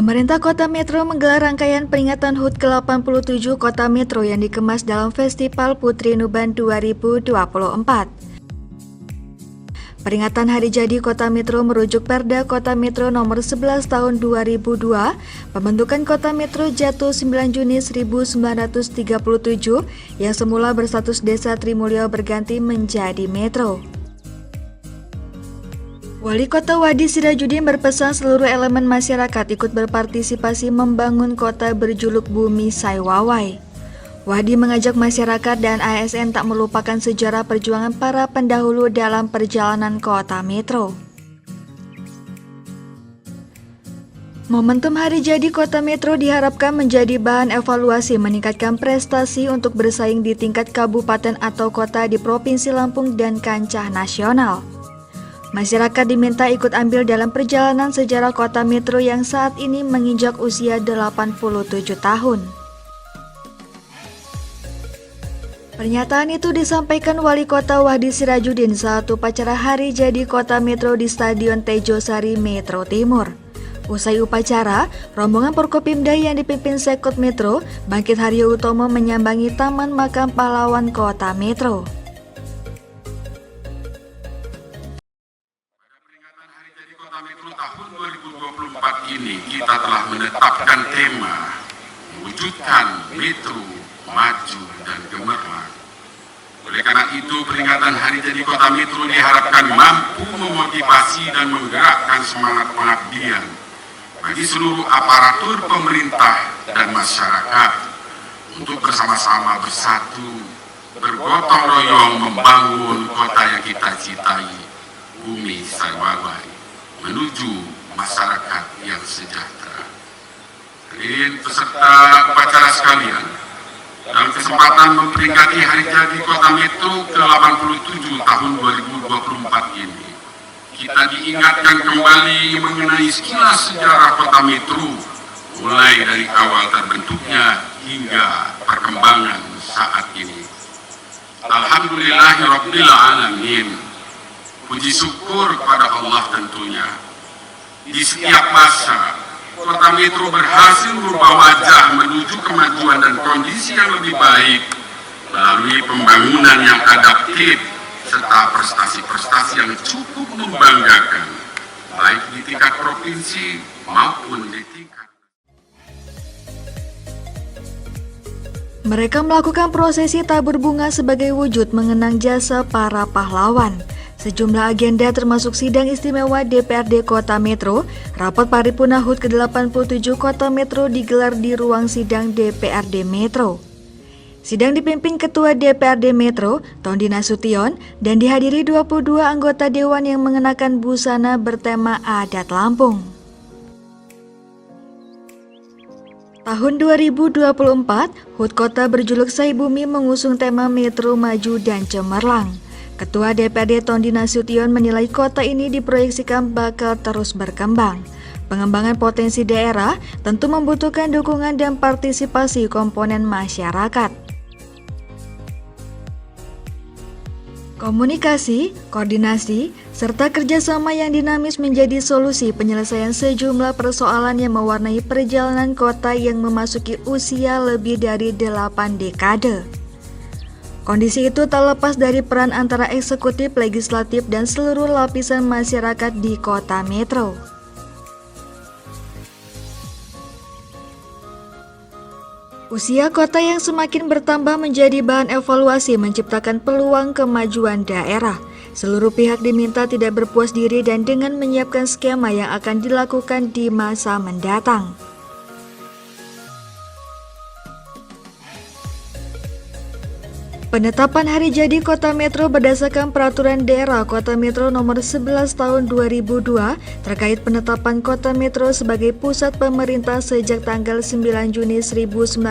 Pemerintah Kota Metro menggelar rangkaian peringatan HUT ke-87 Kota Metro yang dikemas dalam Festival Putri Nuban 2024. Peringatan Hari Jadi Kota Metro merujuk Perda Kota Metro Nomor 11 Tahun 2002, pembentukan Kota Metro jatuh 9 Juni 1937 yang semula berstatus Desa Trimulyo berganti menjadi Metro. Wali Kota Wadi Sirajuddin berpesan seluruh elemen masyarakat ikut berpartisipasi membangun kota berjuluk Bumi Saiwawai. Wadi mengajak masyarakat dan ASN tak melupakan sejarah perjuangan para pendahulu dalam perjalanan kota Metro. Momentum Hari Jadi Kota Metro diharapkan menjadi bahan evaluasi meningkatkan prestasi untuk bersaing di tingkat kabupaten atau kota di Provinsi Lampung dan kancah nasional. Masyarakat diminta ikut ambil dalam perjalanan sejarah Kota Metro yang saat ini menginjak usia 87 tahun. Pernyataan itu disampaikan Wali Kota Wadi Sirajuddin saat upacara Hari Jadi Kota Metro di Stadion Tejosari, Metro Timur. Usai upacara, rombongan Forkopimda yang dipimpin Sekot Metro, Bangkit Haryo Utomo menyambangi Taman Makam Pahlawan Kota Metro. Tahun 2024 ini kita telah menetapkan tema mewujudkan Metro maju dan gemerlap. Oleh karena itu, peringatan Hari Jadi Kota Metro diharapkan mampu memotivasi dan menggerakkan semangat pengabdian bagi seluruh aparatur pemerintah dan masyarakat untuk bersama-sama bersatu, bergotong royong membangun kota yang kita cintai, Bumi Saiwawai, menuju masyarakat yang sejahtera. Hadirin peserta upacara sekalian, dalam kesempatan memperingati Hari Jadi Kota Metro ke-87 tahun 2024 ini, kita diingatkan kembali mengenai sekilas sejarah Kota Metro, mulai dari awal terbentuknya hingga perkembangan saat ini. Alhamdulillahirabbil alamin. Puji syukur kepada Allah tentunya. Di setiap masa, Kota Metro berhasil merubah wajah menuju kemajuan dan kondisi yang lebih baik melalui pembangunan yang adaptif serta prestasi-prestasi yang cukup membanggakan, baik di tingkat provinsi maupun di tingkat. Mereka melakukan prosesi tabur bunga sebagai wujud mengenang jasa para pahlawan. Sejumlah agenda termasuk sidang istimewa DPRD Kota Metro, rapat paripurna HUT ke-87 Kota Metro digelar di ruang sidang DPRD Metro. Sidang dipimpin Ketua DPRD Metro, Tondi Nasution, dan dihadiri 22 anggota Dewan yang mengenakan busana bertema adat Lampung. Tahun 2024, HUT Kota berjuluk Saibumi mengusung tema Metro Maju dan Cemerlang. Ketua DPRD Tondi Nasution menilai kota ini diproyeksikan bakal terus berkembang. Pengembangan potensi daerah tentu membutuhkan dukungan dan partisipasi komponen masyarakat. Komunikasi, koordinasi, serta kerjasama yang dinamis menjadi solusi penyelesaian sejumlah persoalan yang mewarnai perjalanan kota yang memasuki usia lebih dari 8 dekade. Kondisi itu tak lepas dari peran antara eksekutif, legislatif, dan seluruh lapisan masyarakat di Kota Metro. Usia kota yang semakin bertambah menjadi bahan evaluasi menciptakan peluang kemajuan daerah. Seluruh pihak diminta tidak berpuas diri dan dengan menyiapkan skema yang akan dilakukan di masa mendatang. Penetapan Hari Jadi Kota Metro berdasarkan Peraturan Daerah Kota Metro Nomor 11 Tahun 2002 terkait penetapan Kota Metro sebagai pusat pemerintah sejak tanggal 9 Juni 1937.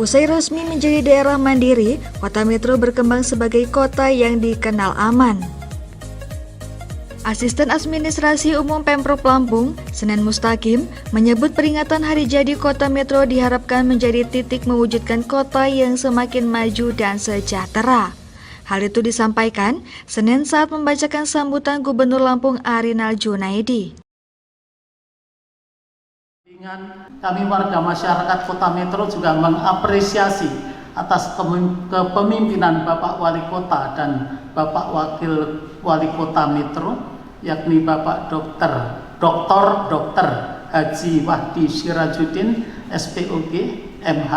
Usai resmi menjadi daerah mandiri, Kota Metro berkembang sebagai kota yang dikenal aman. Asisten Administrasi Umum Pemprov Lampung, Senen Mustaqim, menyebut peringatan Hari Jadi Kota Metro diharapkan menjadi titik mewujudkan kota yang semakin maju dan sejahtera. Hal itu disampaikan Senin saat membacakan sambutan Gubernur Lampung Arinal Junaidi. Kami warga masyarakat Kota Metro juga mengapresiasi atas kepemimpinan Bapak Wali Kota dan Bapak Wakil Wali Kota Metro, yakni Bapak Dr. Haji Wahdi Syirajuddin, SPOG, MH,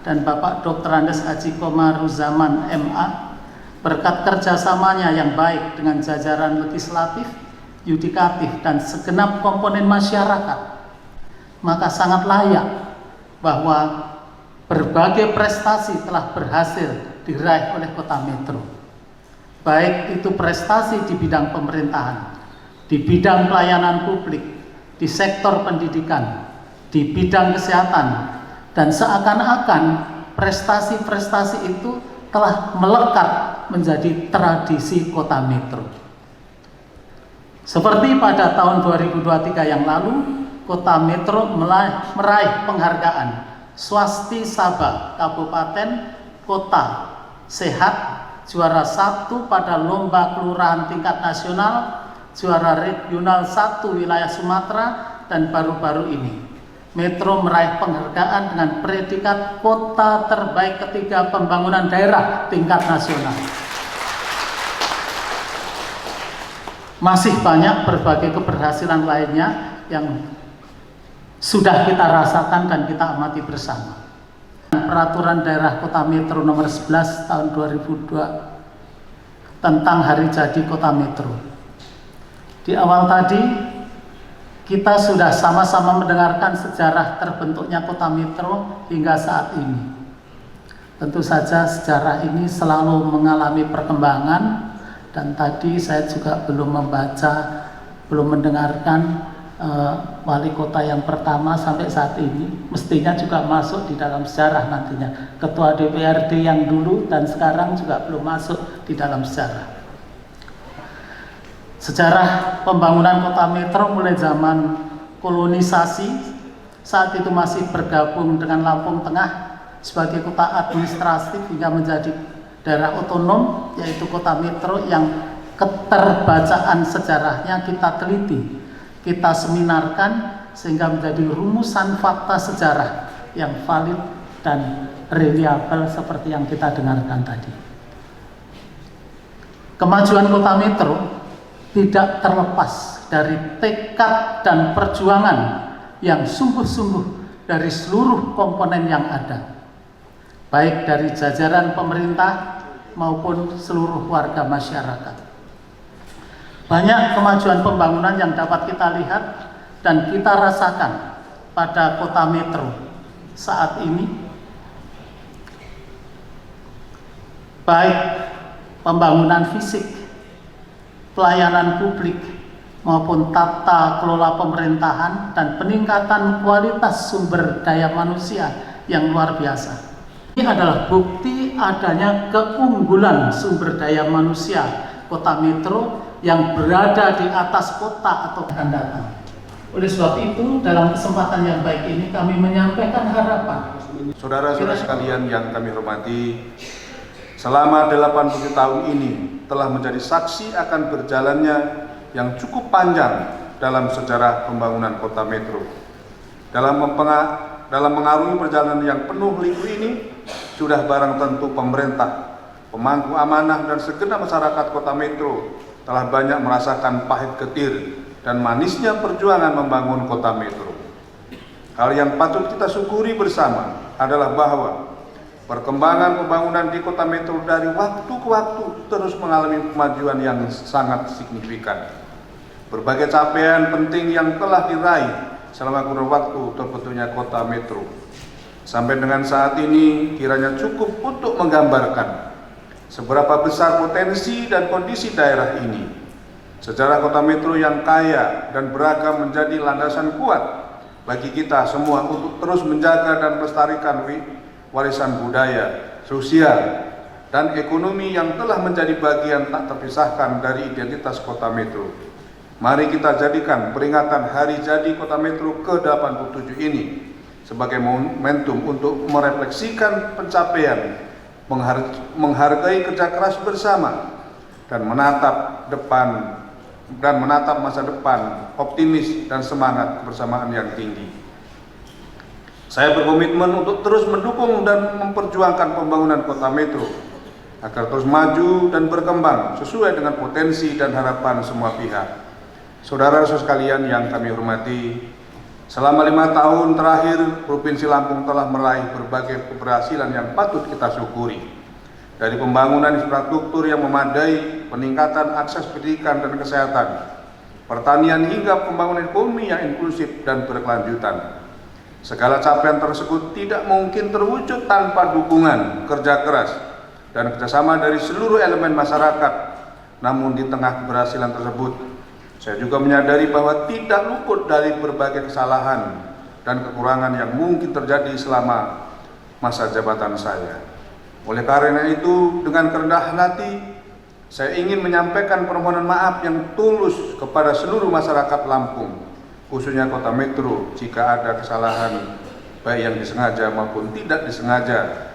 dan Bapak Dr. Andes Haji Komaruzaman, MA. Berkat kerjasamanya yang baik dengan jajaran legislatif, yudikatif, dan segenap komponen masyarakat, maka sangat layak bahwa berbagai prestasi telah berhasil diraih oleh Kota Metro. Baik itu prestasi di bidang pemerintahan, di bidang pelayanan publik, di sektor pendidikan, di bidang kesehatan, dan seakan-akan prestasi-prestasi itu telah melekat menjadi tradisi Kota Metro. Seperti pada tahun 2023 yang lalu, Kota Metro meraih penghargaan Swasti Sabha Kabupaten Kota Sehat, juara 1 pada Lomba Kelurahan tingkat nasional, juara regional 1 wilayah Sumatera, dan baru-baru ini Metro meraih penghargaan dengan predikat Kota Terbaik ketiga Pembangunan Daerah tingkat nasional. Masih banyak berbagai keberhasilan lainnya yang sudah kita rasakan dan kita amati bersama. Peraturan Daerah Kota Metro nomor 11 tahun 2002 tentang Hari Jadi Kota Metro. Di awal tadi kita sudah sama-sama mendengarkan sejarah terbentuknya Kota Metro hingga saat ini. Tentu saja sejarah ini selalu mengalami perkembangan, dan tadi saya juga belum mendengarkan wali kota yang pertama sampai saat ini. Mestinya juga masuk di dalam sejarah nantinya. Ketua DPRD yang dulu dan sekarang juga belum masuk di dalam sejarah. Sejarah pembangunan Kota Metro mulai zaman kolonisasi, saat itu masih bergabung dengan Lampung Tengah sebagai kota administratif hingga menjadi daerah otonom, yaitu Kota Metro yang keterbacaan sejarahnya kita teliti, kita seminarkan sehingga menjadi rumusan fakta sejarah yang valid dan reliabel seperti yang kita dengarkan tadi. Kemajuan Kota Metro tidak terlepas dari tekad dan perjuangan yang sungguh-sungguh dari seluruh komponen yang ada, baik dari jajaran pemerintah maupun seluruh warga masyarakat. Banyak kemajuan pembangunan yang dapat kita lihat dan kita rasakan pada Kota Metro saat ini, baik pembangunan fisik, pelayanan publik, maupun tata kelola pemerintahan dan peningkatan kualitas sumber daya manusia yang luar biasa. Ini adalah bukti adanya keunggulan sumber daya manusia Kota Metro yang berada di atas kota atau akan datang. Oleh sebab itu, dalam kesempatan yang baik ini kami menyampaikan harapan. Saudara-saudara sekalian yang kami hormati, selama 80 tahun ini telah menjadi saksi akan berjalannya yang cukup panjang dalam sejarah pembangunan Kota Metro. Dalam mengarungi perjalanan yang penuh liku ini, sudah barang tentu pemerintah, pemangku amanah, dan segenap masyarakat Kota Metro telah banyak merasakan pahit getir dan manisnya perjuangan membangun Kota Metro. Hal yang patut kita syukuri bersama adalah bahwa perkembangan pembangunan di Kota Metro dari waktu ke waktu terus mengalami kemajuan yang sangat signifikan. Berbagai capaian penting yang telah diraih selama kurun waktu terbentuknya Kota Metro sampai dengan saat ini kiranya cukup untuk menggambarkan seberapa besar potensi dan kondisi daerah ini. Sejarah Kota Metro yang kaya dan beragam menjadi landasan kuat bagi kita semua untuk terus menjaga dan melestarikan warisan budaya, sosial, dan ekonomi yang telah menjadi bagian tak terpisahkan dari identitas Kota Metro. Mari kita jadikan peringatan Hari Jadi Kota Metro ke-87 ini sebagai momentum untuk merefleksikan pencapaian menghargai kerja keras bersama, dan menatap masa depan optimis dan semangat kebersamaan yang tinggi. Saya berkomitmen untuk terus mendukung dan memperjuangkan pembangunan Kota Metro agar terus maju dan berkembang sesuai dengan potensi dan harapan semua pihak. Saudara-saudara sekalian yang kami hormati, selama 5 tahun terakhir, Provinsi Lampung telah meraih berbagai keberhasilan yang patut kita syukuri. Dari pembangunan infrastruktur yang memadai, peningkatan akses pendidikan dan kesehatan, pertanian hingga pembangunan ekonomi yang inklusif dan berkelanjutan. Segala capaian tersebut tidak mungkin terwujud tanpa dukungan, kerja keras, dan kerjasama dari seluruh elemen masyarakat. Namun di tengah keberhasilan tersebut, saya juga menyadari bahwa tidak luput dari berbagai kesalahan dan kekurangan yang mungkin terjadi selama masa jabatan saya. Oleh karena itu, dengan kerendahan hati, saya ingin menyampaikan permohonan maaf yang tulus kepada seluruh masyarakat Lampung, khususnya Kota Metro, jika ada kesalahan baik yang disengaja maupun tidak disengaja.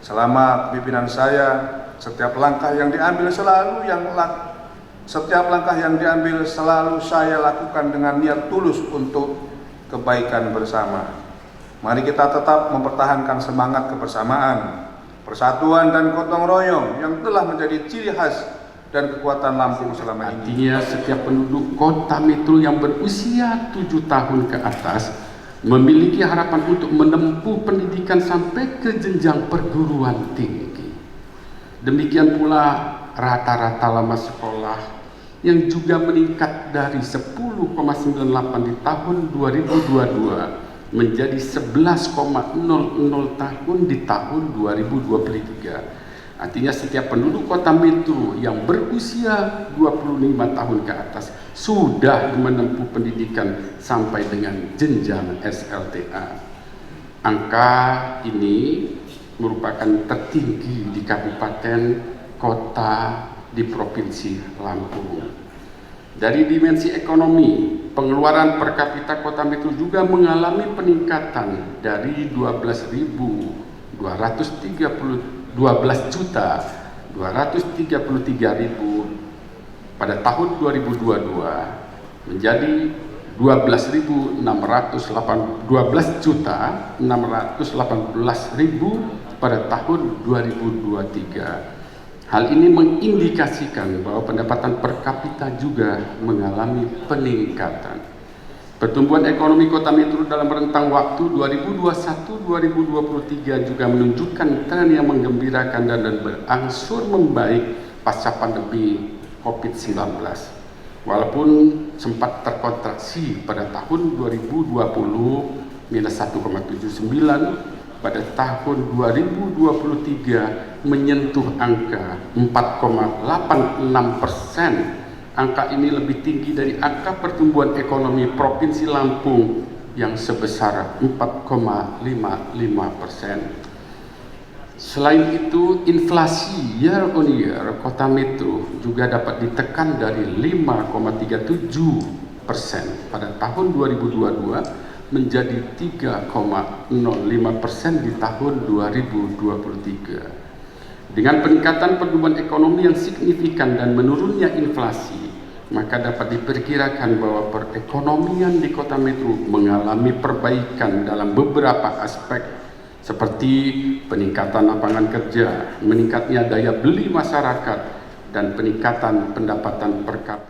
Selama kepemimpinan saya, setiap langkah yang diambil selalu saya lakukan dengan niat tulus untuk kebaikan bersama. Mari kita tetap mempertahankan semangat kebersamaan, persatuan dan gotong royong yang telah menjadi ciri khas dan kekuatan Lampung selama ini. Artinya setiap penduduk Kota Metro yang berusia 7 tahun ke atas memiliki harapan untuk menempuh pendidikan sampai ke jenjang perguruan tinggi. Demikian pula rata-rata lama sekolah yang juga meningkat dari 10,98 di tahun 2022 menjadi 11,00 tahun di tahun 2023. Artinya setiap penduduk Kota Metro yang berusia 25 tahun ke atas sudah menempuh pendidikan sampai dengan jenjang SLTA. Angka ini merupakan tertinggi di kabupaten kota di Provinsi Lampung. Dari dimensi ekonomi, pengeluaran per kapita Kota Metro juga mengalami peningkatan dari 12.233.000 pada tahun 2022 menjadi 12.618.000 pada tahun 2023. Hal ini mengindikasikan bahwa pendapatan per kapita juga mengalami peningkatan. Pertumbuhan ekonomi Kota Metro dalam rentang waktu 2021-2023 juga menunjukkan tren yang menggembirakan dan berangsur membaik pasca pandemi COVID-19. Walaupun sempat terkontraksi pada tahun 2020 minus 1,79, pada tahun 2023 menyentuh angka 4,86%. Angka ini lebih tinggi dari angka pertumbuhan ekonomi Provinsi Lampung yang sebesar 4,55%. Selain itu, inflasi year on year Kota Metro juga dapat ditekan dari 5,37% pada tahun 2022 menjadi 3,05% di tahun 2023. Dengan peningkatan pertumbuhan ekonomi yang signifikan dan menurunnya inflasi, maka dapat diperkirakan bahwa perekonomian di Kota Metro mengalami perbaikan dalam beberapa aspek seperti peningkatan lapangan kerja, meningkatnya daya beli masyarakat, dan peningkatan pendapatan per kapita.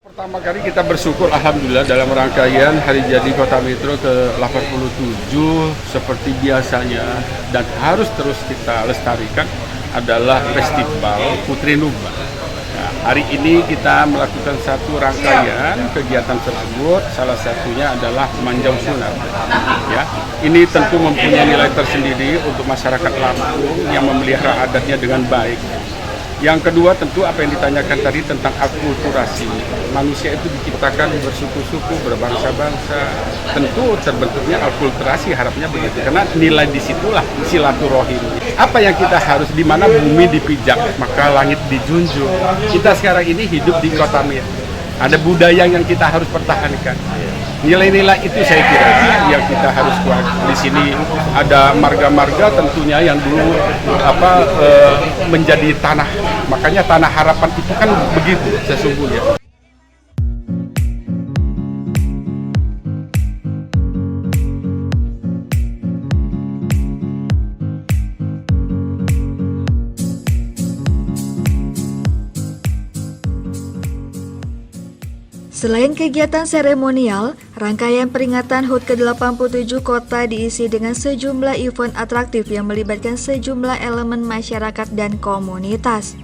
Pertama kali kita bersyukur alhamdulillah dalam rangkaian hari jadi Kota Metro ke-87 seperti biasanya dan harus terus kita lestarikan adalah Festival Putri Nuba. Nah, hari ini kita melakukan satu rangkaian kegiatan tersebut, salah satunya adalah Manjau Sunat. Ya, ini tentu mempunyai nilai tersendiri untuk masyarakat Lampung yang memelihara adatnya dengan baik. Yang kedua tentu apa yang ditanyakan tadi tentang akulturasi. Manusia itu diciptakan bersuku-suku, berbangsa-bangsa. Tentu terbentuknya akulturasi, harapnya begitu. Karena nilai disitulah silaturahim. Apa yang kita harus, di mana bumi dipijak, maka langit dijunjung. Kita sekarang ini hidup di Kota Metro. Ada budaya yang kita harus pertahankan. Nilai-nilai itu saya kira yang kita harus kuat. Di sini ada marga-marga tentunya yang dulu menjadi tanah. Makanya tanah harapan itu kan begitu sesungguhnya. Selain kegiatan seremonial, rangkaian peringatan HUT ke-87 Kota diisi dengan sejumlah event atraktif yang melibatkan sejumlah elemen masyarakat dan komunitas.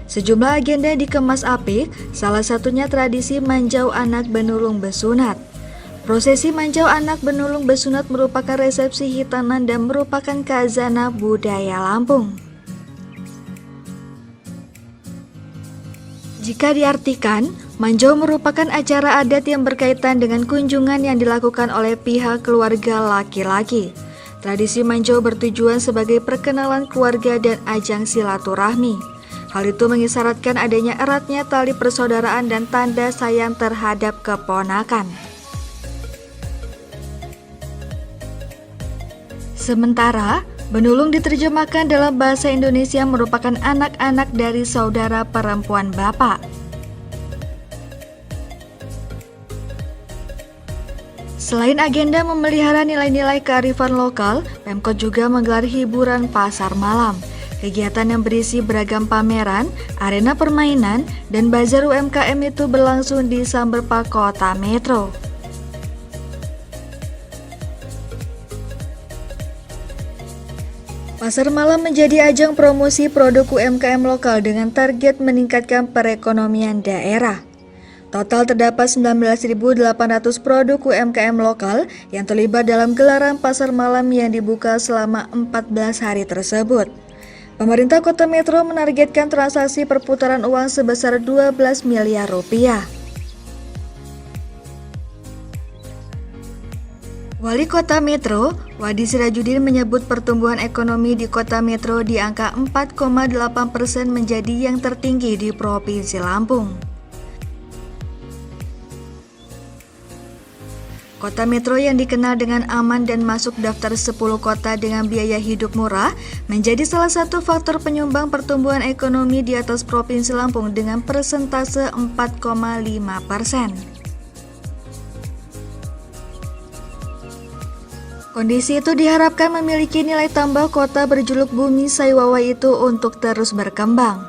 Sejumlah agenda dikemas apik, salah satunya tradisi manjau anak benulung besunat. Prosesi manjau anak benulung besunat merupakan resepsi hitanan dan merupakan khazanah budaya Lampung. Jika diartikan, manjau merupakan acara adat yang berkaitan dengan kunjungan yang dilakukan oleh pihak keluarga laki-laki. Tradisi manjau bertujuan sebagai perkenalan keluarga dan ajang silaturahmi. Hal itu mengisyaratkan adanya eratnya tali persaudaraan dan tanda sayang terhadap keponakan. Sementara, benulung diterjemahkan dalam bahasa Indonesia merupakan anak-anak dari saudara perempuan bapak. Selain agenda memelihara nilai-nilai kearifan lokal, Pemkot juga menggelar hiburan pasar malam. Kegiatan yang berisi beragam pameran, arena permainan, dan bazar UMKM itu berlangsung di Samberpa Kota Metro. Pasar malam menjadi ajang promosi produk UMKM lokal dengan target meningkatkan perekonomian daerah. Total terdapat 19.800 produk UMKM lokal yang terlibat dalam gelaran pasar malam yang dibuka selama 14 hari tersebut. Pemerintah Kota Metro menargetkan transaksi perputaran uang sebesar 12 miliar rupiah. Wali Kota Metro, Wadi Sirajudin menyebut pertumbuhan ekonomi di Kota Metro di angka 4,8% menjadi yang tertinggi di Provinsi Lampung. Kota Metro yang dikenal dengan aman dan masuk daftar 10 kota dengan biaya hidup murah menjadi salah satu faktor penyumbang pertumbuhan ekonomi di atas Provinsi Lampung dengan persentase 4,5%. Kondisi itu diharapkan memiliki nilai tambah kota berjuluk Bumi Saiwawa itu untuk terus berkembang.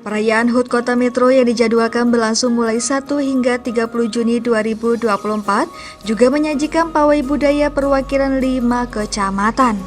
Perayaan HUT Kota Metro yang dijadwalkan berlangsung mulai 1 hingga 30 Juni 2024 juga menyajikan pawai budaya perwakilan 5 kecamatan.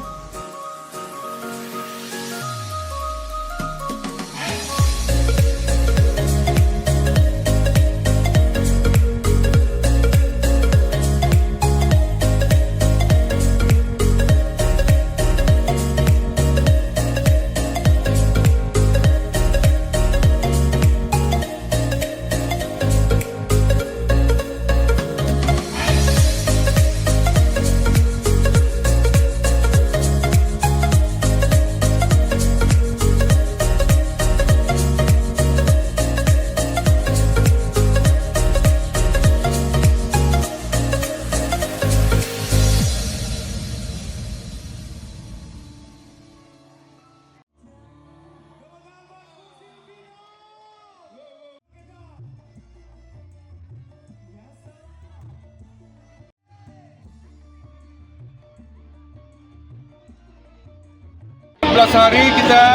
Hari kita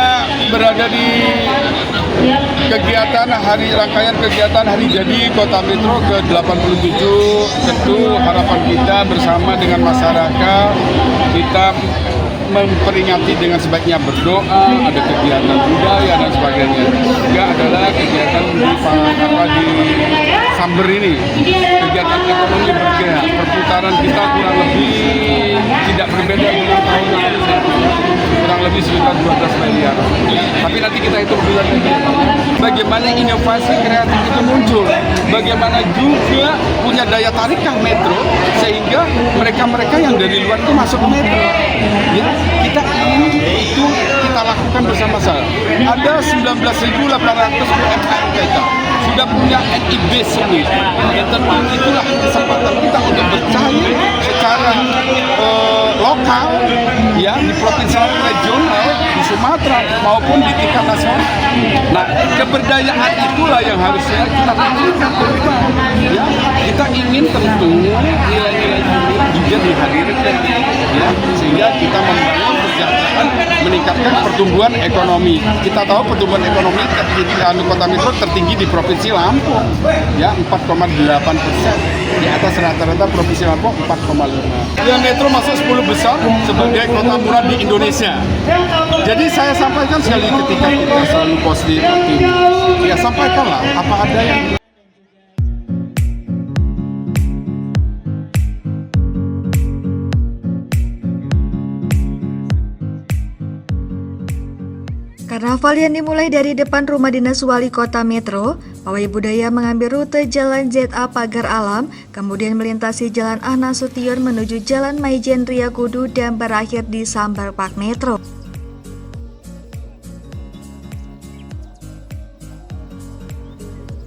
berada di rangkaian kegiatan Hari Jadi Kota Metro ke-87. Tentu harapan kita bersama dengan masyarakat, kita memperingati dengan sebaiknya berdoa, ada kegiatan budaya dan sebagainya. Juga adalah kegiatan di Samber ini, kegiatan ekonomi bergerak. Perputaran kita kurang lebih tidak berbeda dengan tahun lalu, kurang lebih sekitar 12 miliar. Tapi nanti kita hitung bulan ini. Bagaimana inovasi kreatif itu muncul, bagaimana juga punya daya tarikkah Metro sehingga mereka-mereka yang dari luar itu masuk ke Metro. Ya, kita ingin itu kita lakukan bersama-sama. Ada 19.800 UMKM kita sudah punya NIB sendiri. Dan tentu itulah kesempatan kita untuk bersaing secara lokal, ya, di provinsi regional, di Sumatera maupun di tingkat nasional. Nah, keberdayaan itulah yang harusnya kita lakukan. Ya, kita ingin tentu nilai-nilai ini juga dihadirkan, ya, sehingga kita membangun kesejahteraan, meningkatkan pertumbuhan ekonomi. Kita tahu pertumbuhan ekonomi di Kota Metro tertinggi di Provinsi Lampung, ya, 4,8%. Di atas rata-rata Provinsi Lampung 4,5. Ya, Metro masuk 10 besar sebagai kota murah di Indonesia. Jadi saya sampaikan sekali ketika kita selalu positif, optimis, ya sampaikanlah apa adanya. Karnaval yang dimulai dari depan rumah dinas wali kota Metro, pawai budaya mengambil rute Jalan ZA Pagar Alam, kemudian melintasi Jalan Ahmad Sution menuju Jalan Maijen Ria Kudu dan berakhir di Sambar Park Metro.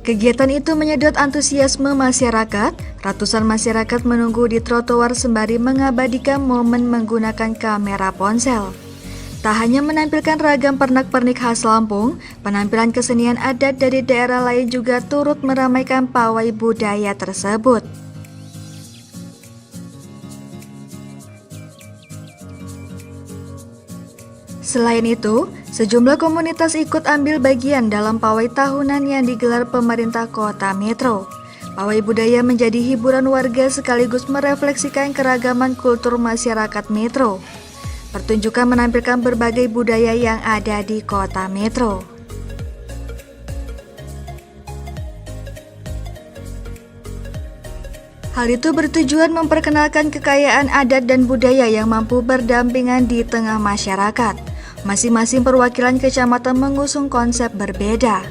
Kegiatan itu menyedot antusiasme masyarakat. Ratusan masyarakat menunggu di trotoar sembari mengabadikan momen menggunakan kamera ponsel. Tak hanya menampilkan ragam pernak-pernik khas Lampung, penampilan kesenian adat dari daerah lain juga turut meramaikan pawai budaya tersebut. Selain itu, sejumlah komunitas ikut ambil bagian dalam pawai tahunan yang digelar pemerintah Kota Metro. Pawai budaya menjadi hiburan warga sekaligus merefleksikan keragaman kultur masyarakat Metro. Pertunjukan menampilkan berbagai budaya yang ada di Kota Metro. Hal itu bertujuan memperkenalkan kekayaan adat dan budaya yang mampu berdampingan di tengah masyarakat. Masing-masing perwakilan kecamatan mengusung konsep berbeda.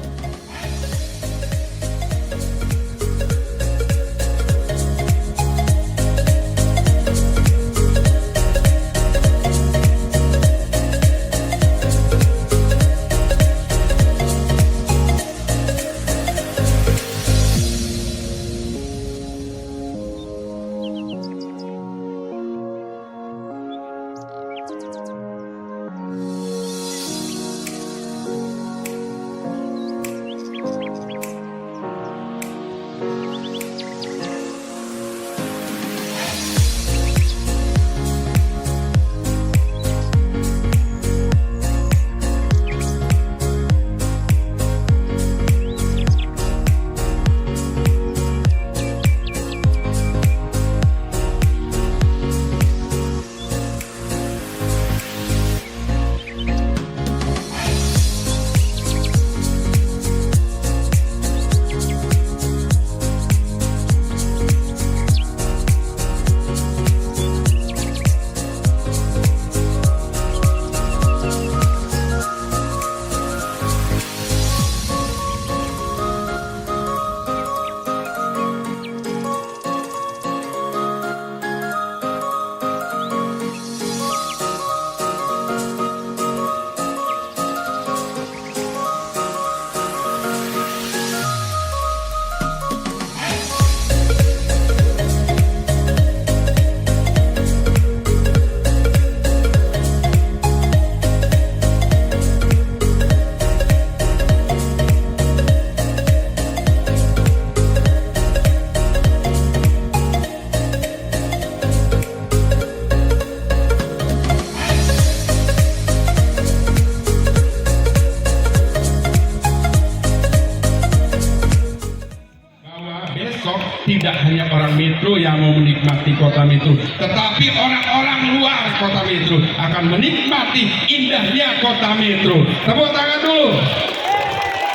tidak hanya orang metro yang mau menikmati kota metro, tetapi orang-orang luar kota metro akan menikmati indahnya kota metro. Tepuk tangan dulu.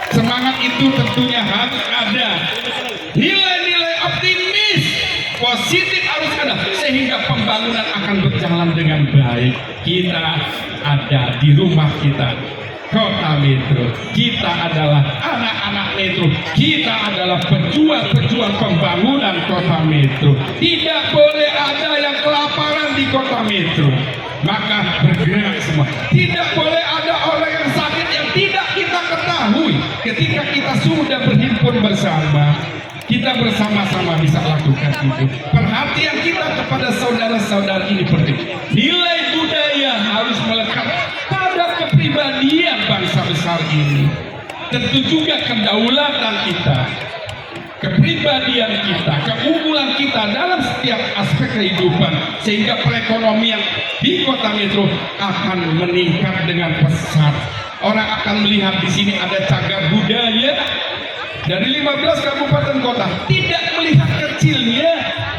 Semangat itu tentunya harus ada. Nilai-nilai optimis, positif harus ada, sehingga pembangunan akan berjalan dengan baik. Kita ada di rumah kita, kota metro. Kita adalah anak-anak metro. Kita adalah pejuang-pejuang pembangunan kota metro. Tidak boleh ada yang kelaparan di kota metro. Maka bergerak semua. Tidak boleh ada orang yang sakit yang tidak kita ketahui. Ketika kita sudah berhimpun bersama, kita bersama-sama bisa lakukan itu. Perhatian kita kepada saudara-saudara ini penting. Nilai budaya harus melekat pada kepribadian bangsa besar ini. Tentu juga kedaulatan kita, kepribadian kita, keunggulan kita dalam setiap aspek kehidupan, sehingga perekonomian di kota metro akan meningkat dengan pesat. Orang akan melihat di sini ada cagar budaya dari 15 kabupaten kota, tidak melihat kecilnya,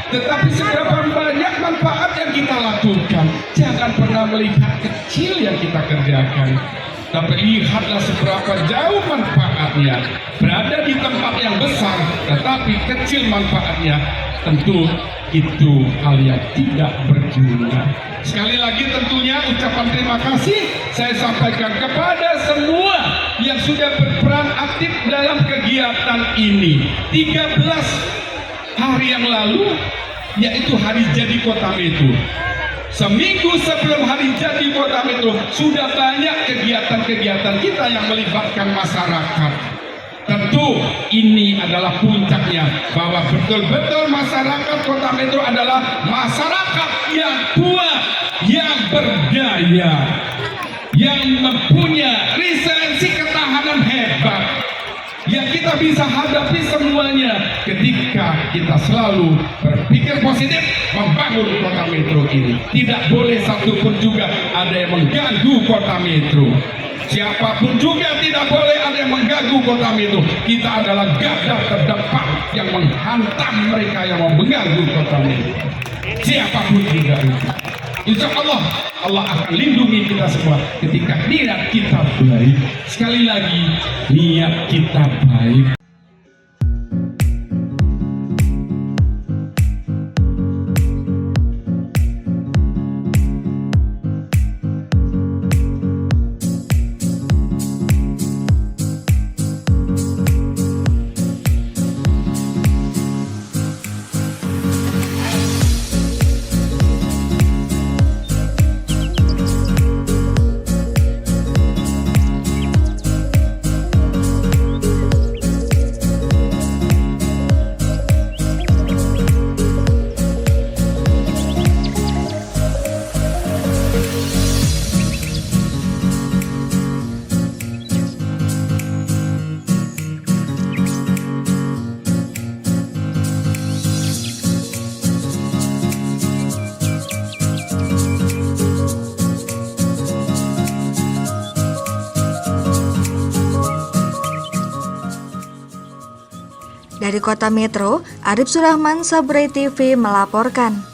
tetapi seberapa banyak manfaat yang kita lakukan. Jangan pernah melihat kecil yang kita kerjakan, tapi lihatlah seberapa jauh manfaatnya. Berada di tempat yang besar tetapi kecil manfaatnya, tentu itu hal yang tidak berguna. Sekali lagi tentunya ucapan terima kasih saya sampaikan kepada semua yang sudah berperan aktif dalam kegiatan ini. 13 hari yang lalu, yaitu hari jadi kota metro. Seminggu sebelum hari jadi kota metro, sudah banyak kegiatan-kegiatan kita yang melibatkan masyarakat. Tentu ini adalah puncaknya, bahwa betul-betul masyarakat kota metro adalah masyarakat yang kuat, yang berdaya, yang mempunyai resiliensi ketahanan hebat, yang kita bisa hadapi semuanya ketika kita selalu berpikir positif membangun kota metro ini. Tidak boleh satupun juga ada yang mengganggu kota metro. Siapapun juga tidak boleh ada yang mengganggu kota metro. Kita adalah garda terdepan yang menghantam mereka yang mau mengganggu kota metro. Siapapun juga itu. Insya Allah, Allah akan lindungi kita semua ketika niat kita baik. Sekali lagi, niat kita baik. Dari Kota Metro, Arif Surahman, Sabre TV melaporkan.